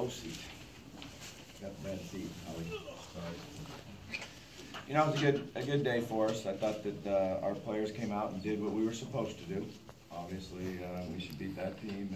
seat. Got the bad seat. Sorry. You know, it was a good day for us. I thought that our players came out and did what we were supposed to do. Obviously, we should beat that team,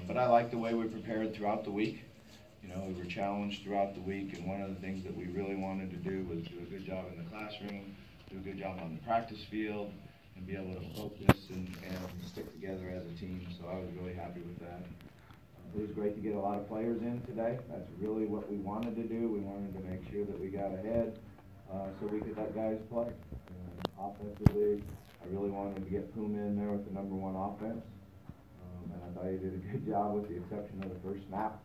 but I like the way we prepared throughout the week. You know, we were challenged throughout the week, and one of the things that we really wanted to do was do a good job in the classroom, do a good job on the practice field, and be able to focus and stick together as a team. So I was really happy with that. It was great to get a lot of players in today. That's really what we wanted to do. We wanted to make sure that we got ahead so we could let guys play. Offensively, I really wanted to get Puma in there with the #1 offense. And I thought he did a good job with the exception of the first snap.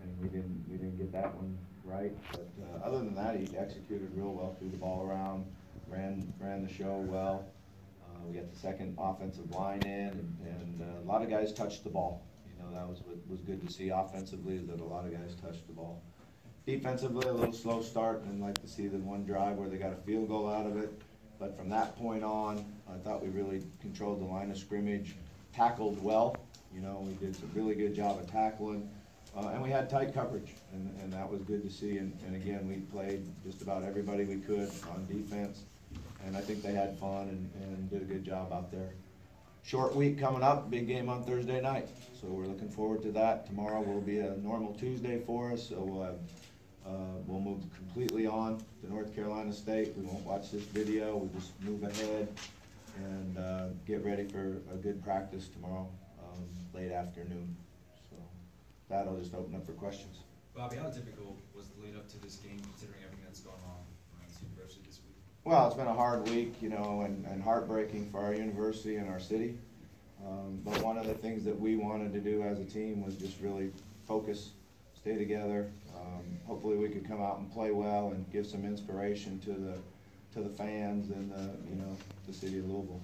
And we didn't get that one right. But other than that, he executed real well, threw the ball around, ran the show well. We got the second offensive line in, and a lot of guys touched the ball. You know, that was what was good to see offensively, is that a lot of guys touched the ball. Defensively, a little slow start, and I'd like to see the one drive where they got a field goal out of it. But from that point on, I thought we really controlled the line of scrimmage, tackled well. You know, we did a really good job of tackling. And we had tight coverage, and that was good to see. And again, we played just about everybody we could on defense. And I think they had fun and did a good job out there. Short week coming up, big game on Thursday night. So we're looking forward to that. Tomorrow will be a normal Tuesday for us, so we'll move completely on to North Carolina State. We won't watch this video, we'll just move ahead and get ready for a good practice tomorrow, late afternoon. So that'll just open up for questions. Bobby, how difficult was the lead up to this game, considering everything that's gone on around the university this week? Well, it's been a hard week, you know, and heartbreaking for our university and our city. But one of the things that we wanted to do as a team was just really focus, stay together. Hopefully we could come out and play well and give some inspiration to the fans and the city of Louisville.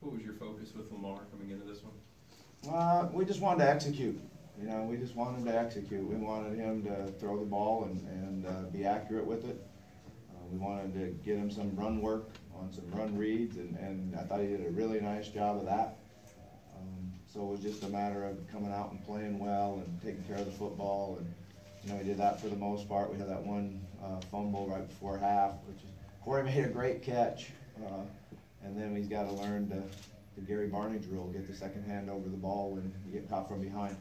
What was your focus with Lamar coming into this one? We just wanted to execute. You know, we just wanted to execute. We wanted him to throw the ball and be accurate with it. We wanted to get him some run work on some run reads, and I thought he did a really nice job of that. So it was just a matter of coming out and playing well and taking care of the football, and you know, he did that for the most part. We had that one fumble right before half, which Corey made a great catch, and then he's got to learn the Gary Barnage rule, get the second hand over the ball when you get caught from behind.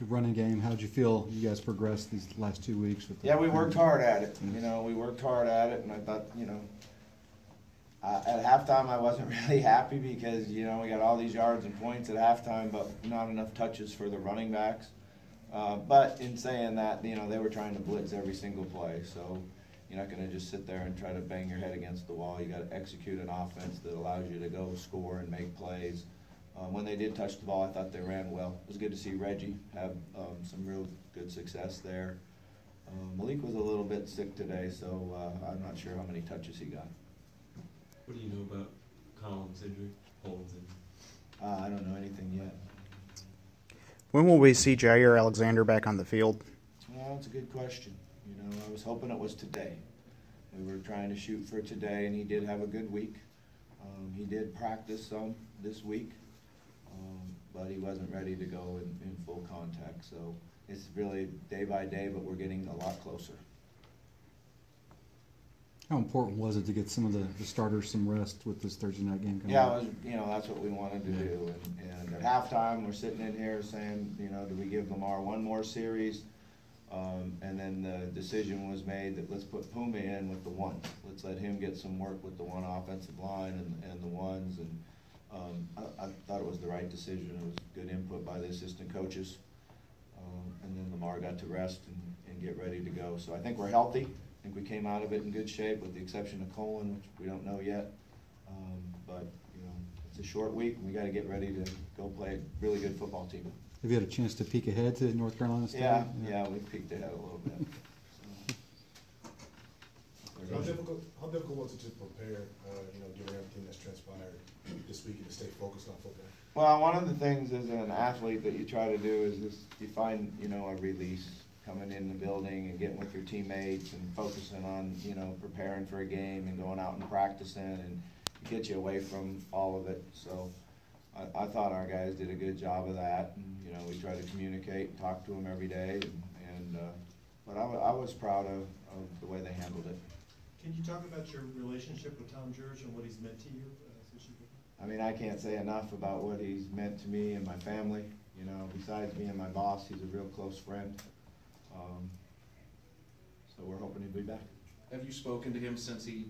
The running game, how'd you feel you guys progressed these last 2 weeks? Yeah, we worked hard at it. You know, we worked hard at it, and I thought, you know, at halftime I wasn't really happy because, you know, we got all these yards and points at halftime, but not enough touches for the running backs. But in saying that, you know, they were trying to blitz every single play, so you're not going to just sit there and try to bang your head against the wall. You got to execute an offense that allows you to go score and make plays. When they did touch the ball, I thought they ran well. It was good to see Reggie have some real good success there. Malik was a little bit sick today, so I'm not sure how many touches he got. What do you know about Collins' injury, Holden's injury? I don't know anything yet. When will we see Jair Alexander back on the field? Well, that's a good question. You know, I was hoping it was today. We were trying to shoot for today, and he did have a good week. He did practice some this week, but he wasn't ready to go in full contact. So it's really day by day, but we're getting a lot closer. How important was it to get some of the starters some rest with this Thursday night game coming up? up? It was, you know, that's what we wanted to do. And at halftime, we're sitting in here saying, you know, do we give Lamar one more series? And then the decision was made that let's put Puma in with the ones. Let's let him get some work with the one offensive line and the ones. And I thought it was the right decision. It was good input by the assistant coaches. And then Lamar got to rest and get ready to go. So I think we're healthy. I think we came out of it in good shape with the exception of Colin, which we don't know yet. But, you know, it's a short week, and we got to get ready to go play a really good football team. Have you had a chance to peek ahead to North Carolina State? Yeah, we peeked ahead a little bit. So how difficult was it to prepare, you know, given everything that's transpired this week and to stay focused on football? Well, one of the things as an athlete that you try to do is just you find, you know, a release. Coming in the building and getting with your teammates and focusing on, you know, preparing for a game and going out and practicing, and you get you away from all of it. So I thought our guys did a good job of that. And, you know, we try to communicate and talk to them every day. But I was proud of the way they handled it. Can you talk about your relationship with Tom George and what he's meant to you since you've been? I mean, I can't say enough about what he's meant to me and my family. You know, besides being my boss, he's a real close friend. So we're hoping he'll be back. Have you spoken to him since he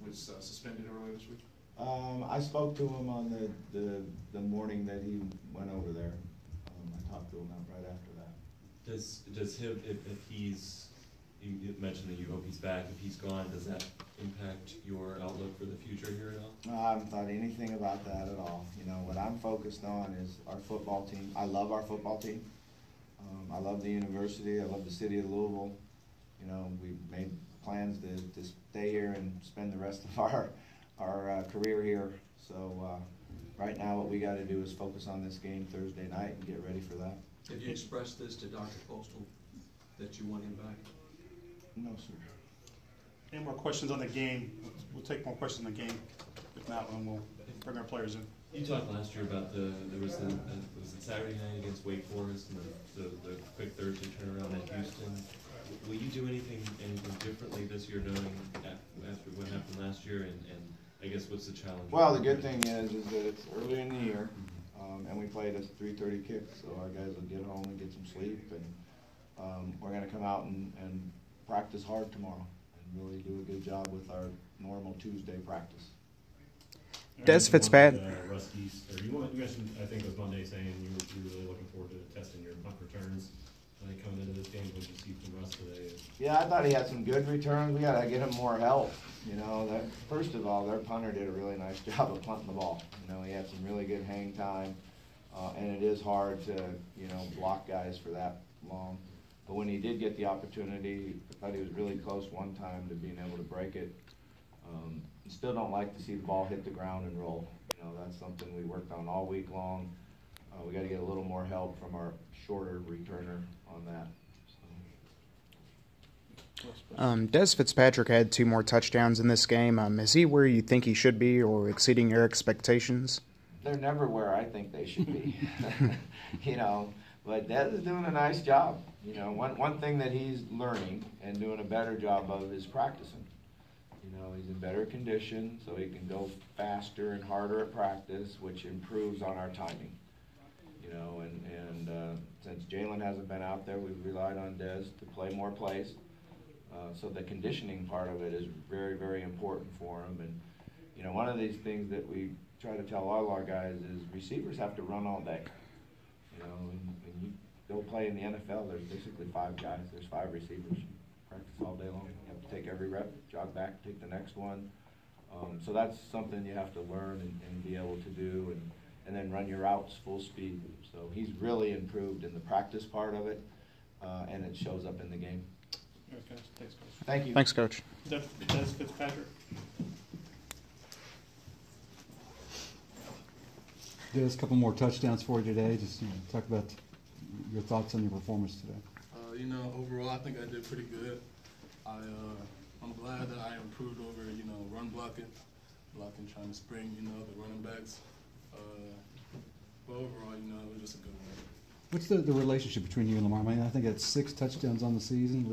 was suspended earlier this week? I spoke to him on the morning that he went over there. I talked to him right after that. Does him, if he's, you mentioned that you hope he's back, if he's gone, does that impact your outlook for the future here at all? I haven't thought anything about that at all. You know, what I'm focused on is our football team. I love our football team. I love the university. I love the city of Louisville. You know, we've made plans to stay here and spend the rest of our career here. So right now what we got to do is focus on this game Thursday night and get ready for that. Have you expressed this to Dr. Postal, that you want him back? No, sir. Any more questions on the game? We'll take more questions on the game. If not, then we'll bring our players in. You talked last year about was it Saturday night against Wake Forest and the quick Thursday turnaround at Houston. Will you do anything differently this year, knowing after what happened last year, and I guess what's the challenge? Well, the good thing is that it's early in the year, and we played a 3:30 kick, so our guys will get home and get some sleep, and we're going to come out and practice hard tomorrow and really do a good job with our normal Tuesday practice. Dez Fitzpatrick. You mentioned, I think it was Monday, saying you were really looking forward to testing your punt returns. I think coming into this game, what did you see from Russ today? Yeah, I thought he had some good returns. We got to get him more help. You know, first of all, their punter did a really nice job of punting the ball. You know, he had some really good hang time, and it is hard to, you know, block guys for that long. But when he did get the opportunity, I thought he was really close one time to being able to break it. Still don't like to see the ball hit the ground and roll. You know, that's something we worked on all week long. We got to get a little more help from our shorter returner on that. Dez Fitzpatrick had 2 more touchdowns in this game. Is he where you think he should be, or exceeding your expectations? They're never where I think they should be. You know, but Dez is doing a nice job. You know, one thing that he's learning and doing a better job of is practicing. You know, he's in better condition, so he can go faster and harder at practice, which improves on our timing. You know, and since Jalen hasn't been out there, we've relied on Dez to play more plays. So the conditioning part of it is very, very important for him. And, you know, one of these things that we try to tell all our guys is receivers have to run all day. You know, when you go play in the NFL, there's basically 5 guys. There's 5 receivers. You practice all day long. You have to take every rep, jog back, take the next one. So that's something you have to learn and be able to do, and then run your routes full speed. So he's really improved in the practice part of it, and it shows up in the game. Okay, thanks, Coach. Thank you. Thanks, Coach. Dez Fitzpatrick. There's a couple more touchdowns for you today. Just talk about your thoughts on your performance today. You know, overall, I think I did pretty good. I'm glad that I improved over, you know, run blocking, trying to spring, you know, the running backs. But overall, you know, it was just a good one. What's the relationship between you and Lamar? I mean, I think that's 6 touchdowns on the season,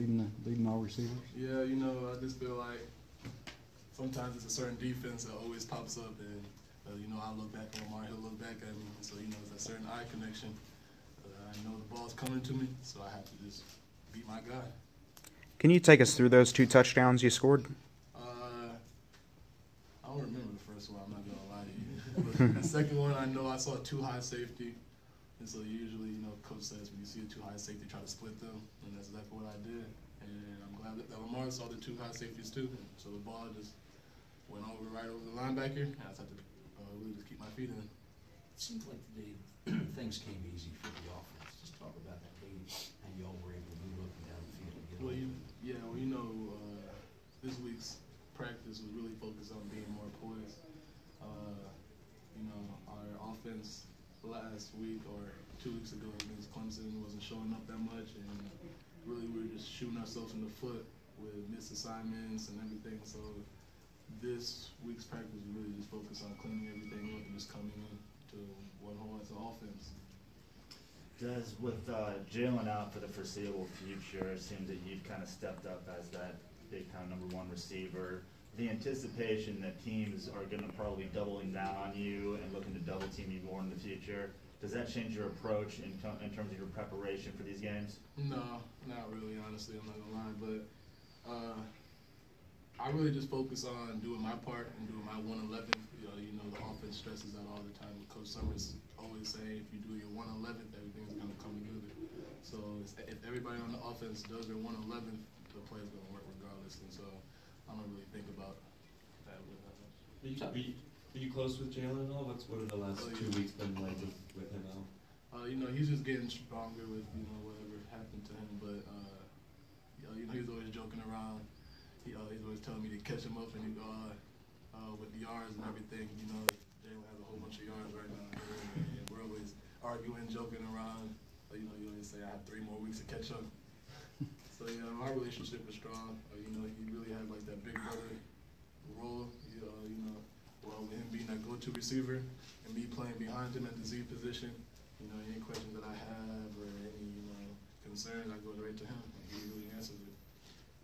leading all receivers. Yeah, you know, I just feel like sometimes it's a certain defense that always pops up, and you know, I look back at Lamar, he'll look back at me, so you know, it's a certain eye connection. I know the ball's coming to me, so I have to just beat my guy. Can you take us through those 2 touchdowns you scored? I don't remember the first one, I'm not gonna lie to you. But the second one, I know I saw a too high safety, and so usually, you know, coach says when you see a too high safety, try to split them, and that's exactly what I did. And I'm glad that Lamar saw the 2 high safeties too, so the ball just went right over the linebacker, and I just had to really just keep my feet in. It seemed like today things came easy for the offense. Just talk about that game and y'all were able to move up and down the field and get Well, you know, this week's practice was really focused on being more poised. You know, our offense last week or 2 weeks ago against Clemson wasn't showing up that much, and really we were just shooting ourselves in the foot with missed assignments and everything. So this week's practice, we really just focus on cleaning everything up and just coming in to one whole as an offense. Does with Jalen out for the foreseeable future, it seems that you've kind of stepped up as that big-time #1 receiver. The anticipation that teams are going to probably doubling down on you and looking to double team you more in the future, does that change your approach in terms of your preparation for these games? No, not really, honestly, I'm not gonna lie, but I really just focus on doing my part and doing my 111. You know, the offense stresses that all the time. Coach Summers always say, if you do your 111th, everything's gonna come together. So if everybody on the offense does their 111th, the play's gonna work regardless. And so I don't really think about that with that much. Are you close with Jalen at all? What have the last 2 weeks been like with him out? You know, he's just getting stronger with, you know, whatever happened to him. But, you know, he's always joking around. He's always telling me to catch him up and with the yards and everything. You know, Jalen has a whole bunch of yards right now. And we're always arguing, joking around. You know, you always say, I have 3 more weeks to catch up. So, yeah, our relationship is strong. You know, he really had like that big brother role, you know, well, with him being that go-to receiver and me playing behind him at the Z position. You know, any questions that I have or any, you know, concerns, I go right to him and he really answers it.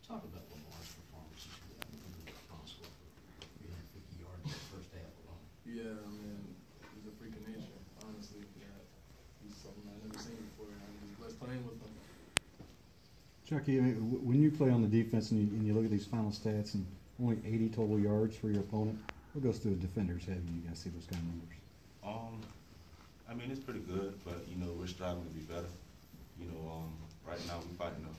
Talk about Lamar's performance. He's responsible for 350 yards in the first half alone. Yeah, man, he's a freak of nature, honestly. Yeah, he's something I've never seen before. I'm just blessed playing with him. Chucky, I mean, when you play on the defense and you look at these final stats and only 80 total yards for your opponent, what goes through a defender's head when you guys see those kind of numbers? I mean, it's pretty good, but, you know, we're striving to be better. You know, right now we're fighting to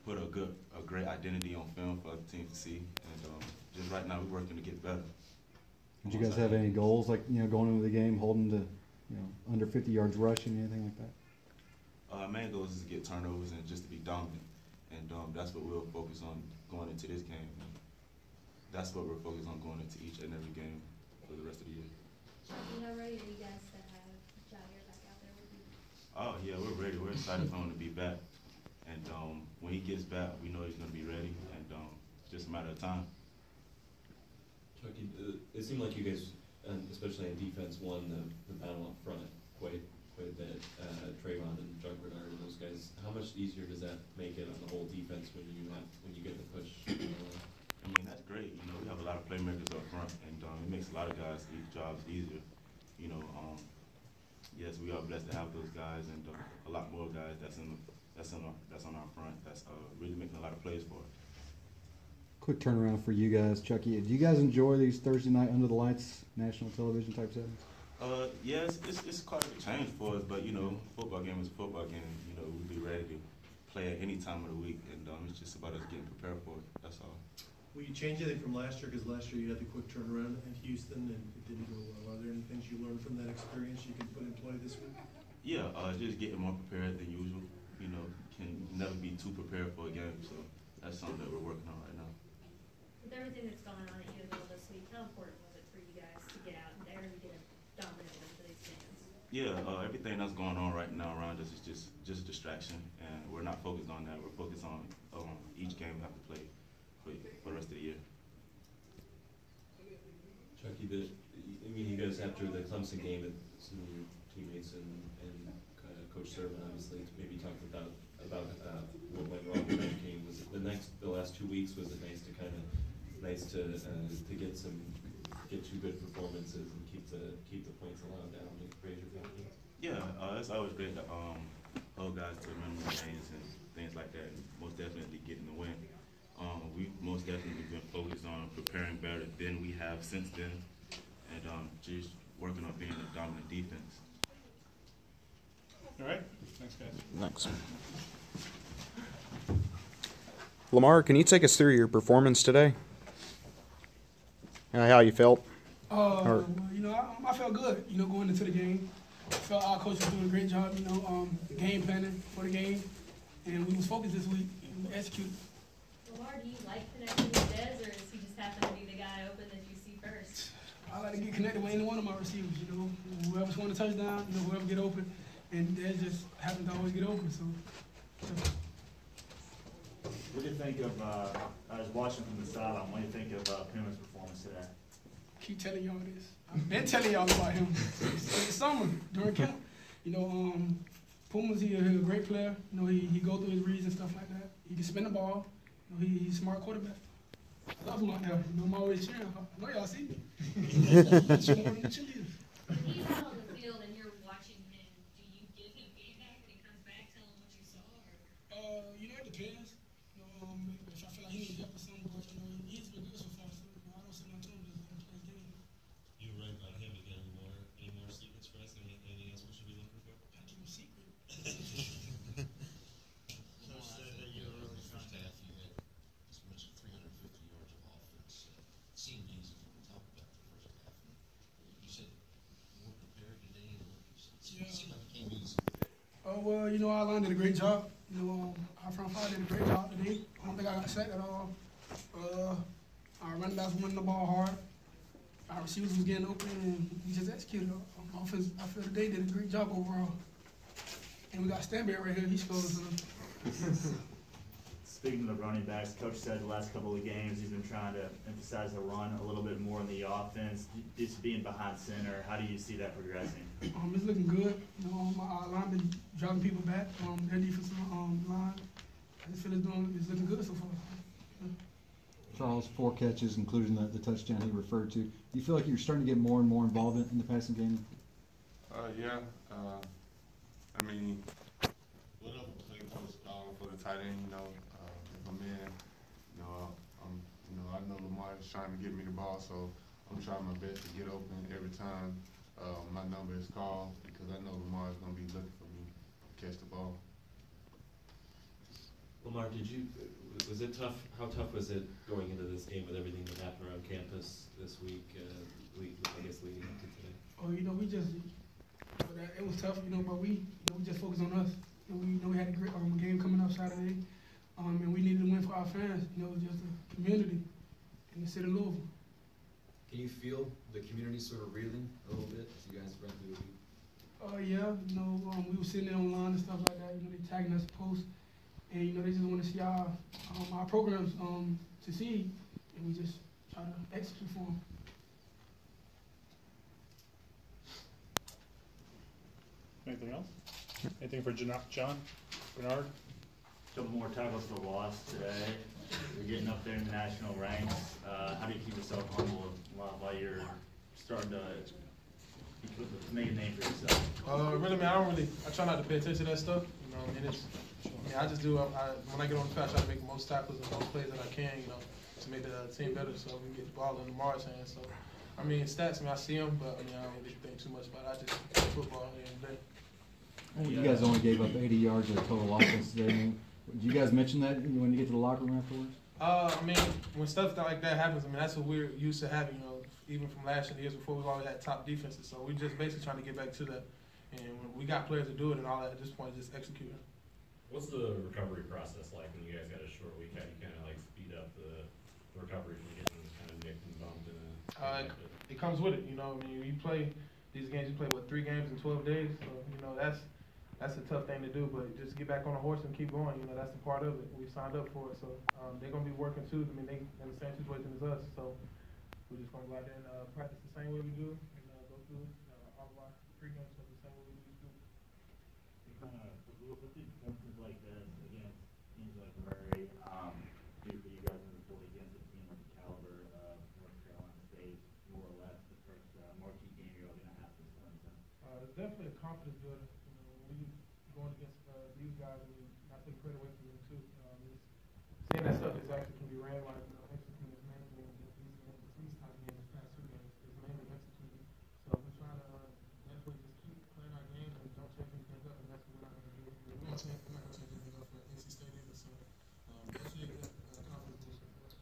put a great identity on film for other teams to see, and just right now we're working to get better. Did you guys have any goals, like, you know, going into the game, holding to, you know, under 50 yards rushing, anything like that? Main goal is to get turnovers and just to be dominant, and that's what we'll focus on going into this game. And that's what we're focused on going into each and every game for the rest of the year. Chucky, how ready are you guys to have Jair back out there with you? Oh yeah, we're ready. We're excited for him to be back, and when he gets back, we know he's going to be ready, and it's just a matter of time. Chucky, it seemed like you guys, especially on defense, won the battle up front quite a bit. Trayvon and Greenard and those guys. How much easier does that make it on the whole defense when you get the push? I mean, that's great. You know, we have a lot of playmakers up front, and it makes a lot of guys' jobs easier. You know, yes, we are blessed to have those guys, and a lot more guys that's on our front. That's really making a lot of plays for us. Quick turnaround for you guys, Chucky. Do you guys enjoy these Thursday night under the lights, national television type settings? Yeah, it's quite a change for us, but you know, football game is a football game. You know, we'll be ready to play at any time of the week, and it's just about us getting prepared for it. That's all. Will you change anything from last year? Because last year you had the quick turnaround in Houston, and it didn't go well. Are there any things you learned from that experience you can put in play this week? Yeah, just getting more prepared than usual. You know, can never be too prepared for a game, so that's something that we're working on right now. With everything that's going on at Louisville this week, how important was it for you guys to get out there and get a dominant win for these fans? Yeah, everything that's going on right now around us is just a distraction, and we're not focused on that. We're focused on each game we have to play for the rest of the year. Chucky, I mean, you guys, after the Clemson game, some of your teammates and Coach Sermon obviously maybe talked about what went wrong with that game. Was it the last 2 weeks, was it nice to get 2 good performances and keep the points allowed down to raise your value? Yeah, it's always great to hold guys to remember games and things like that, and most definitely getting the win. We've most definitely been focused on preparing better than we have since then, and just working on being a dominant defense. All right, thanks guys. Thanks. Lamar, can you take us through your performance today? How you felt? You know, I felt good, you know, going into the game. I felt our coach was doing a great job, you know, game planning for the game. And we was focused this week and we executed. Lamar, do you like connecting with Dez, or does he just happen to be the guy open that you see first? I like to get connected with any one of my receivers, you know. Whoever's won a touchdown, you know, whoever get open. And Dez just happens to always get open, so. What do you think of, I was watching from the sideline, what do you think of Puma's performance today? Keep telling y'all this. I've been telling y'all about him since the summer during camp. You know, Puma's he a great player. You know, he go through his reads and stuff like that. He can spin the ball. You know, he's a smart quarterback. I love him out there. You know, I'm always cheering. I know y'all see me. Cheering on the cheerleaders. When he's out on the field and you're watching him, do you give him feedback when he comes back, tell him what you saw? Or? You know, it depends. You know, if I feel like he needs help or something, but you know, he's been good so far. So you know, I don't see nothing to him just let him play his game. You were right about him. You got any more secrets for us? Anything else we should be looking for? I keep him secret. Coach said that you were really first half. You had as much as 350 yards of offense. Seemed easy. Talk about the first half. You said more prepared today. It seemed like it came easy. Oh well, you know, our line did a great job. You know, our front five did a great job today. I don't think I got sacked at all. Our running backs were running the ball hard. Our receivers was getting open, and we just executed. Offense, I feel today did a great job overall. And we got Standberry right here. He scored. Speaking of the running backs, Coach said the last couple of games he's been trying to emphasize the run a little bit more in the offense. Just being behind center, how do you see that progressing? It's looking good. You know, our line been driving people back. Their defensive line, I just feel it's looking good so far. Charles, 4 catches, including the touchdown he referred to. Do you feel like you're starting to get more and more involved in the passing game? Yeah. I mean, whatever play post for the tight end, you know, if I'm in, I know Lamar is trying to get me the ball, so I'm trying my best to get open every time my number is called, because I know Lamar is going to be looking for me to catch the ball. Lamar, was it tough? How tough was it going into this game with everything that happened around campus this week? I guess leading up to today. Oh, you know, it was tough, you know, but we just focused on us. And we know we had a great game coming up Saturday, and we needed to win for our fans. You know, just the community in the city of Louisville. Can you feel the community sort of reeling a little bit as you guys run through the week? Yeah, you know, we were sitting there online and stuff like that. You know, they tagging us posts, and you know, they just want to see our programs succeed, and we just try to execute for them. Anything else? Anything for John? Greenard? A couple more tackles for loss today. You're getting up there in the national ranks. How do you keep yourself humble while you're starting to make a name for yourself? Really, man, I try not to pay attention to that stuff. You know, I just do, when I get on the field, I try to make the most tackles and most plays that I can, you know, to make the team better so we can get the ball in Lamar's hands. So, stats, I see them, but, I don't really think too much about it. I just play football at the end of the day. Well, you guys only gave up 80 yards of total offense today. Did you guys mention that when you get to the locker room afterwards? When stuff like that happens, that's what we're used to having, you know, even from last year, the years before, we've always had top defenses. So we're just basically trying to get back to that. And we got players to do it and all that. At this point, just execute it. What's the recovery process like when you guys got a short week? How do you kind of like speed up the recovery from getting kind of nicked and bumped? It comes with it, you know. You play these games. You play 3 games in 12 days. So you know that's a tough thing to do. But just get back on the horse and keep going. You know that's the part of it. We signed up for it, so they're gonna be working too. They in the same situation as us. So we're just gonna go out there and practice the same way we do and go through all of our pre-game stuff the same way we do. With the performances like this against teams like Murray, you guys in the field against a team like the caliber of North Carolina State, more or less the first marquee game you're all going to have this season? It's definitely a confidence builder. You know, when we going against these guys, not taking credit away from them too. Seeing that stuff is actually can be ran like executing this main game against these type of games, the past 2 games, is mainly executing. So we're trying to definitely just keep playing our game and don't change anything up, and that's what we're not going to do. We're not going to change anything up for NC State either. So definitely a confidence booster for us.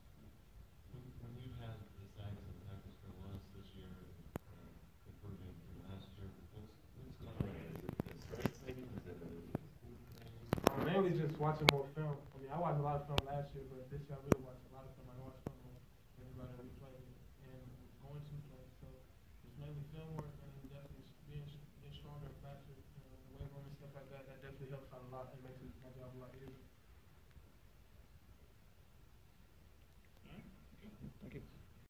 When you had the sacks and the tackles for loss this year, improving from last year, what's covering it? Is it strength maybe? Is it mainly just watching more film. I watched a lot of film last year, but this year I really watched a lot of film. I watched film on everybody that we played and going to play. So it's mainly film work and definitely being stronger last year. The weight room and stuff like that, that definitely helps out a lot and makes it